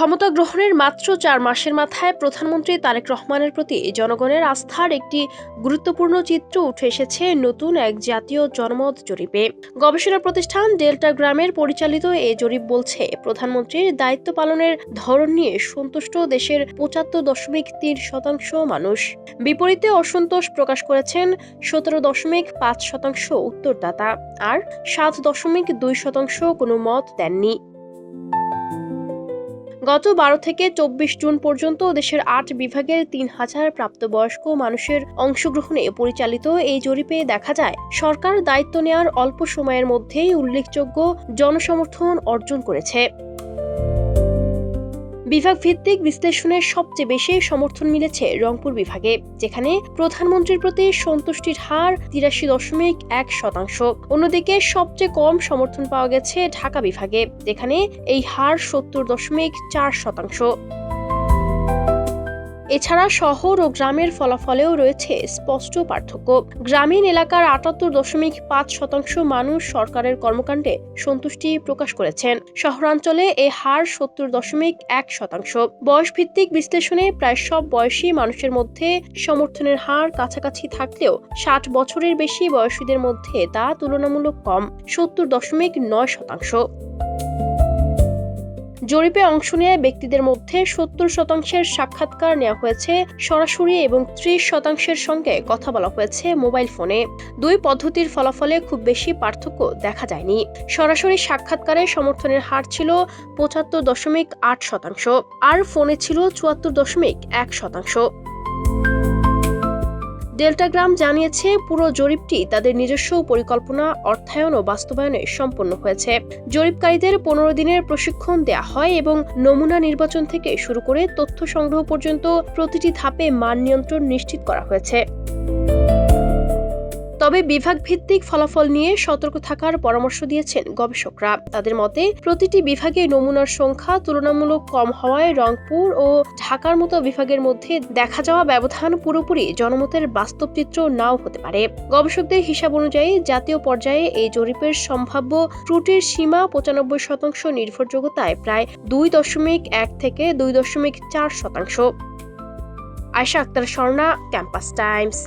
ক্ষমতা গ্রহণের মাত্র 4 মাসের মাথায় প্রধানমন্ত্রী তারেক রহমানের প্রতি জনগণের আস্থার একটি গুরুত্বপূর্ণ চিত্র উঠে এসেছে নতুন এক জাতীয় জনমত জরিপে। গবেষণা প্রতিষ্ঠান ডেল্টা গ্রামের পরিচালিত এই জরিপ বলছে, প্রধানমন্ত্রীর দায়িত্ব পালনের ধরন নিয়ে সন্তুষ্ট দেশের ৭৫.৩% মানুষ। বিপরীতে অসন্তোষ প্রকাশ করেছেন ১৭.৫% উত্তরদাতা, আর ৭.২% কোনো মত দেননি। গত ১২ থেকে ২৪ জুন পর্যন্ত দেশের ৮ বিভাগের ৩,০০০ প্রাপ্তবয়স্ক মানুষের অংশগ্রহণে পরিচালিত এই জরিপে দেখা যায়, সরকার দায়িত্ব নেওয়ার অল্প সময়ের মধ্যেই উল্লেখযোগ্য জনসমর্থন অর্জন করেছে। বিভাগ ভিত্তিক বিশ্লেষণে সবচেয়ে বেশি সমর্থন মিলেছে রংপুর বিভাগে, যেখানে প্রধানমন্ত্রীর প্রতি সন্তুষ্টির হার ৮৩.১%। অন্যদিকে সবচেয়ে কম সমর্থন পাওয়া গেছে ঢাকা বিভাগে, যেখানে এই হার ৭০.৪%। এছাড়া শহর ও গ্রামের ফলাফলেও রয়েছে স্পষ্ট পার্থক্য। গ্রামীণ এলাকার ৭৮.৫% মানুষ সরকারের কর্মকাণ্ডে সন্তুষ্টি প্রকাশ করেছেন। শহরাঞ্চলে এ হার ৭০.১%। বয়সভিত্তিক বিশ্লেষণে প্রায় সব বয়সী মানুষের মধ্যে সমর্থনের হার কাছাকাছি থাকলেও ৬০ বছরের বেশি বয়সীদের মধ্যে তা তুলনামূলক কম, ৭০.৯%। জরিপে অংশ নেয়া ব্যক্তিদের মধ্যে ৭০% সাক্ষাৎকার নেওয়া হয়েছে সরাসরি এবং ৩০% সঙ্গে কথা বলা হয়েছে মোবাইল ফোনে। দুই পদ্ধতির ফলাফলে খুব বেশি পার্থক্য দেখা যায়নি। সরাসরি সাক্ষাৎকারে সমর্থনের হার ছিল ৭৫.৮%, আর ফোনে ছিল ৭৪.১%। ডেল্টা গ্রাম জানিয়েছে, পুরো জরিপটি তাদের নিজস্ব পরিকল্পনা, অর্থায়ন ও বাস্তবায়নে সম্পন্ন হয়েছে। জরিপকারীদের ১৫ দিনের প্রশিক্ষণ দেয়া হয় এবং নমুনা নির্বাচন থেকে শুরু করে তথ্য সংগ্রহ পর্যন্ত প্রতিটি ধাপে মান নিয়ন্ত্রণ নিশ্চিত করা হয়েছে। তবে বিভাগ ভিত্তিক ফলাফল নিয়ে সতর্ক থাকার পরামর্শ দিয়েছেন গবেষকরা। তাদের মতে, প্রতিটি বিভাগে নমুনার সংখ্যা তুলনামূলক কম হওয়ায় রংপুর ও ঢাকার মতো বিভাগের মধ্যে দেখা যাওয়া ব্যবধান পুরোপুরি জনমতের বাস্তব চিত্র নাও হতে পারে। গবেষকদের হিসাব অনুযায়ী জাতীয় পর্যায়ে এই জরিপের সম্ভাব্য ত্রুটির সীমা ৯৫% নির্ভরযোগ্যতায় প্রায় ২.১ থেকে ২.৪%। Ayesha Akter Swarna, Campus Times.